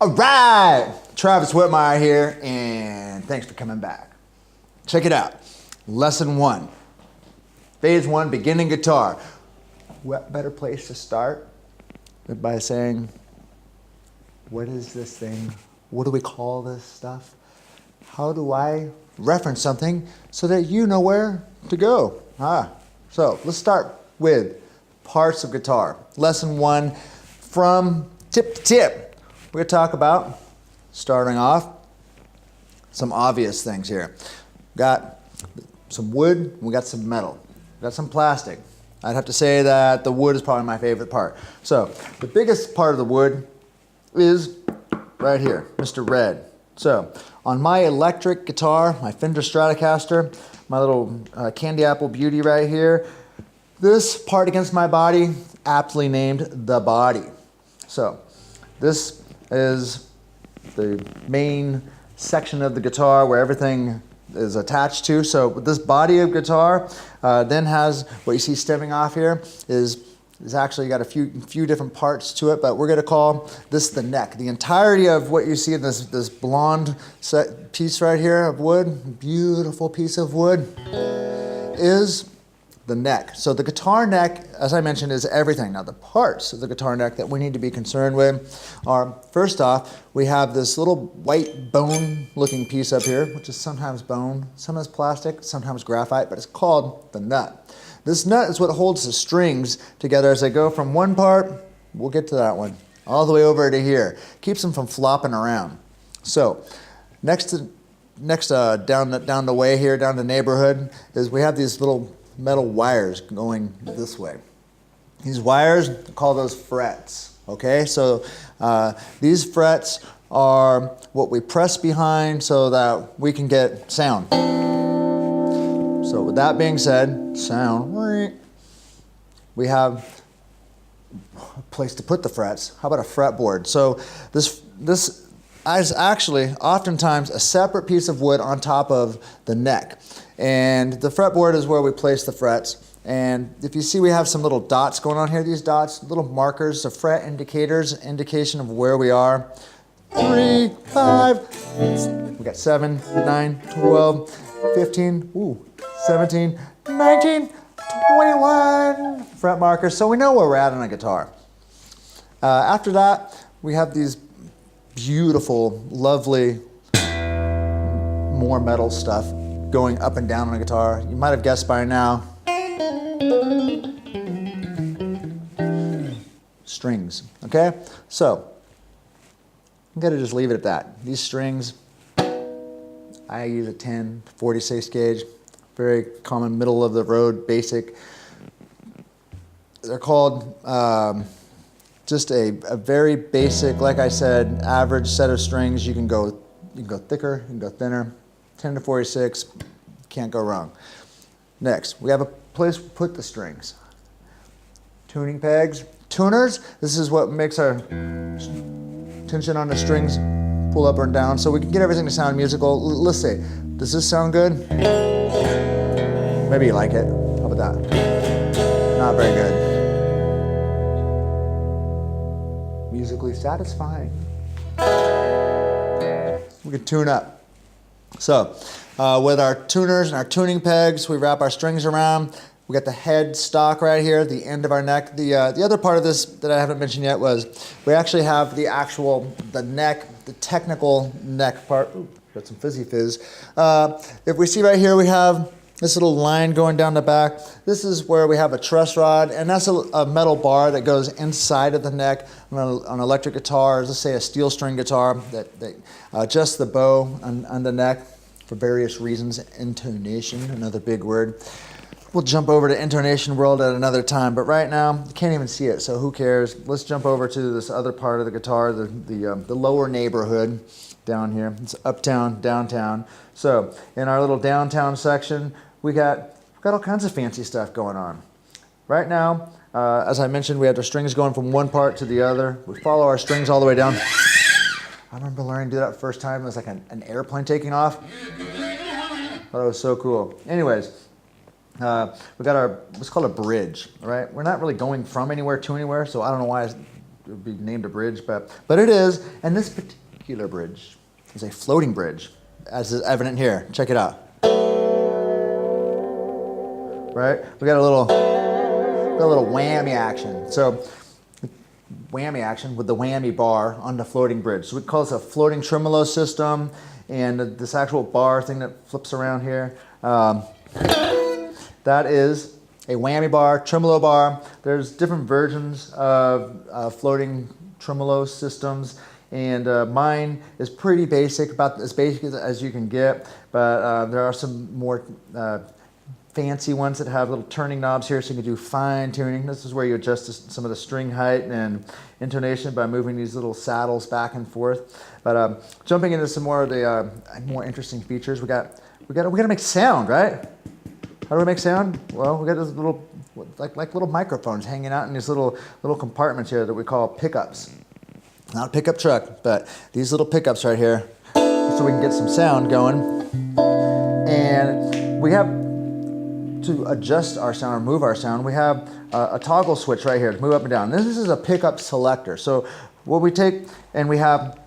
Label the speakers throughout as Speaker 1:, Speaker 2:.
Speaker 1: All right, Travis Whitmire here, and thanks for coming back. Check it out. Lesson 1, phase 1, beginning guitar. What better place to start than by saying, what is this thing? What do we call this stuff? How do I reference something so that you know where to go? So let's start with parts of guitar. Lesson 1, from tip to tip. We're going to talk about, starting off, some obvious things here. We got some wood, we got some metal, we got some plastic. I'd have to say that the wood is probably my favorite part. So the biggest part of the wood is right here, Mr. Red. So on my electric guitar, my Fender Stratocaster, my little Candy Apple Beauty right here, this part against my body, aptly named the body. So this is the main section of the guitar where everything is attached to. So this body of guitar then has what you see stemming off here is actually got a few different parts to it, but we're going to call this the neck. The entirety of what you see in this blonde piece right here of wood, beautiful piece of wood, is the neck. So the guitar neck, as I mentioned, is everything. Now the parts of the guitar neck that we need to be concerned with are, first off, we have this little white bone looking piece up here, which is sometimes bone, sometimes plastic, sometimes graphite, but it's called the nut. This nut is what holds the strings together as they go from one part, we'll get to that one, all the way over to here. Keeps them from flopping around. So next down the way here, down the neighborhood, is we have these little metal wires going this way. These wires, call those frets, okay? So these frets are what we press behind so that we can get sound. So with that being said, sound, we have a place to put the frets. How about a fretboard? So this is actually oftentimes a separate piece of wood on top of the neck. And the fretboard is where we place the frets. And if you see, we have some little dots going on here. These dots, little markers, the fret indicators, indication of where we are. 3, 5, we got 7, 9, 12, 15, 17, 19, 21 fret markers. So we know where we're at on a guitar. After that, we have these beautiful, lovely, more metal stuff going up and down on a guitar. You might have guessed by now. Strings, okay? So, I'm gonna just leave it at that. These strings, I use a 10, 46 gauge, very common middle of the road, basic. They're called just a very basic, like I said, average set of strings. You can go thicker, you can go thinner. 10 to 46, can't go wrong. Next, we have a place to put the strings. Tuning pegs. Tuners, this is what makes our tension on the strings pull up and down so we can get everything to sound musical. Let's see, does this sound good? Maybe you like it. How about that? Not very good. Musically satisfying. We can tune up. So with our tuners and our tuning pegs, we wrap our strings around. We got the head stock right here, the end of our neck. The other part of this that I haven't mentioned yet was we actually have the neck, the technical neck part. Ooh, got some fizzy fizz. If we see right here, we have this little line going down the back. This is where we have a truss rod, and that's a metal bar that goes inside of the neck on an electric guitar, let's say a steel string guitar, that adjusts the bow on the neck for various reasons. Intonation, another big word. We'll jump over to intonation world at another time, but right now, you can't even see it, so who cares? Let's jump over to this other part of the guitar, the lower neighborhood down here. It's uptown, downtown. So in our little downtown section, we've got all kinds of fancy stuff going on. Right now, as I mentioned, we have our strings going from one part to the other. We follow our strings all the way down. I remember learning to do that first time. It was like an airplane taking off. Thought it was so cool. Anyways, we got what's called a bridge, right? We're not really going from anywhere to anywhere, so I don't know why would be named a bridge, but it is. And this particular bridge is a floating bridge, as is evident here. Check it out. Right? We got a little whammy action. So whammy action with the whammy bar on the floating bridge. So we call this a floating tremolo system, and this actual bar thing that flips around here, that is a whammy bar, tremolo bar. There's different versions of floating tremolo systems, and mine is pretty basic, about as basic as you can get, but there are some more fancy ones that have little turning knobs here, so you can do fine tuning. This is where you adjust some of the string height and intonation by moving these little saddles back and forth. But jumping into some more of the more interesting features, we got to make sound, right? How do we make sound? Well, we got these little like little microphones hanging out in these little compartments here that we call pickups. Not a pickup truck, but these little pickups right here, so we can get some sound going. And we have, to adjust our sound or move our sound, we have a toggle switch right here to move up and down. This is a pickup selector. So what we take, and we have,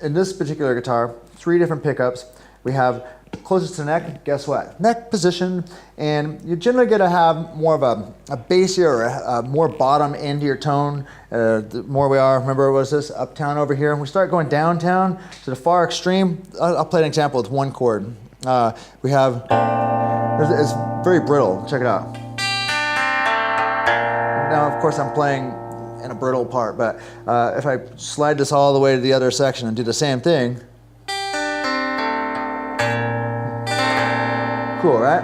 Speaker 1: in this particular guitar, 3 different pickups. We have closest to neck, guess what? Neck position, and you're generally going to have more of a bassier or a more bottom end to your tone. The more we are, remember, was this uptown over here? And we start going downtown to the far extreme. I'll play an example with 1 chord. We have, it's very brittle. Check it out. Now, of course, I'm playing in a brittle part, but if I slide this all the way to the other section and do the same thing, cool, right?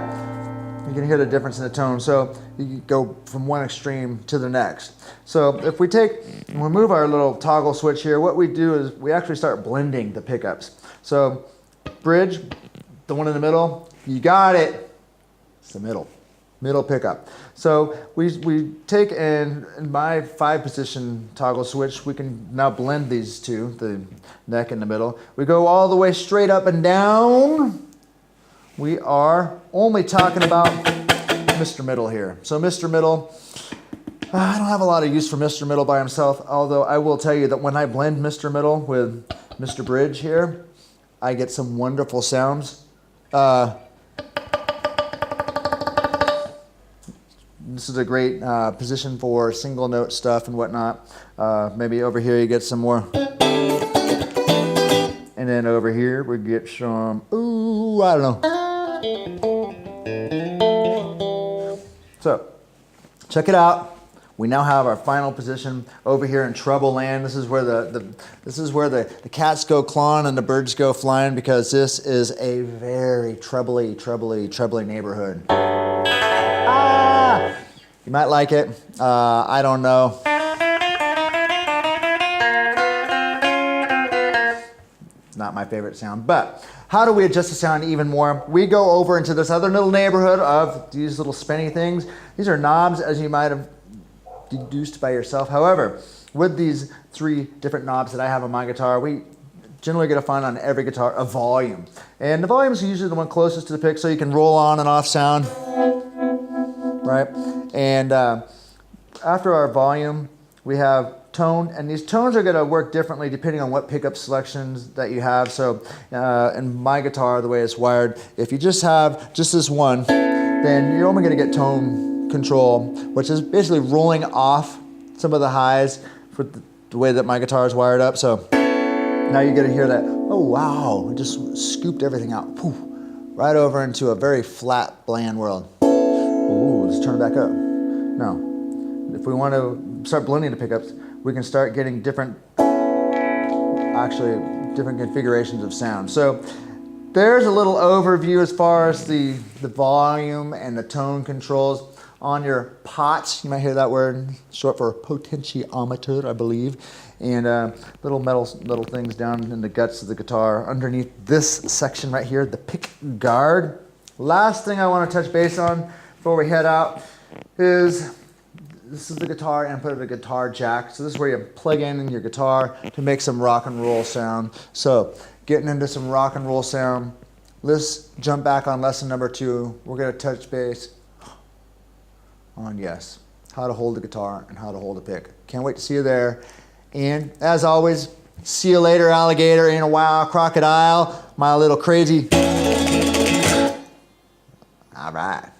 Speaker 1: You can hear the difference in the tone. So you go from one extreme to the next. So if we move our little toggle switch here, what we do is we actually start blending the pickups. So bridge, the one in the middle, you got it. It's the middle pickup. So we take in my 5-position toggle switch, we can now blend these two, the neck and the middle. We go all the way straight up and down. We are only talking about Mr. Middle here. So Mr. Middle, I don't have a lot of use for Mr. Middle by himself, although I will tell you that when I blend Mr. Middle with Mr. Bridge here, I get some wonderful sounds. This is a great position for single note stuff and whatnot. Maybe over here you get some more. And then over here we get some, ooh, I don't know. So, check it out. We now have our final position over here in treble land. This is where the cats go clawing and the birds go flying, because this is a very trebly neighborhood. Ah! You might like it. I don't know. Not my favorite sound, but how do we adjust the sound even more? We go over into this other little neighborhood of these little spinny things. These are knobs, as you might have deduced by yourself. However, with these 3 different knobs that I have on my guitar, we generally get to find on every guitar a volume. And the volume is usually the one closest to the pick, so you can roll on and off sound, right? And after our volume, we have tone, and these tones are going to work differently depending on what pickup selections that you have. So in my guitar, the way it's wired, if you just have just this one, then you're only going to get tone control, which is basically rolling off some of the highs for the way that my guitar is wired up. So now you get to hear that, oh wow, it just scooped everything out, poof, right over into a very flat, bland world. Ooh, let's turn it back up. Now, if we want to start blending the pickups, we can start getting different configurations of sound. So there's a little overview as far as the volume and the tone controls on your pots. You might hear that word, short for potentiometer, I believe. And little things down in the guts of the guitar underneath this section right here, the pick guard. Last thing I want to touch base on before we head out is this is the guitar input of the guitar jack. So this is where you plug in your guitar to make some rock and roll sound. So getting into some rock and roll sound, let's jump back on lesson number 2. We're going to touch base on, yes, how to hold the guitar and how to hold a pick. Can't wait to see you there. And as always, see you later, alligator. Ain't a while, crocodile. My little crazy. All right.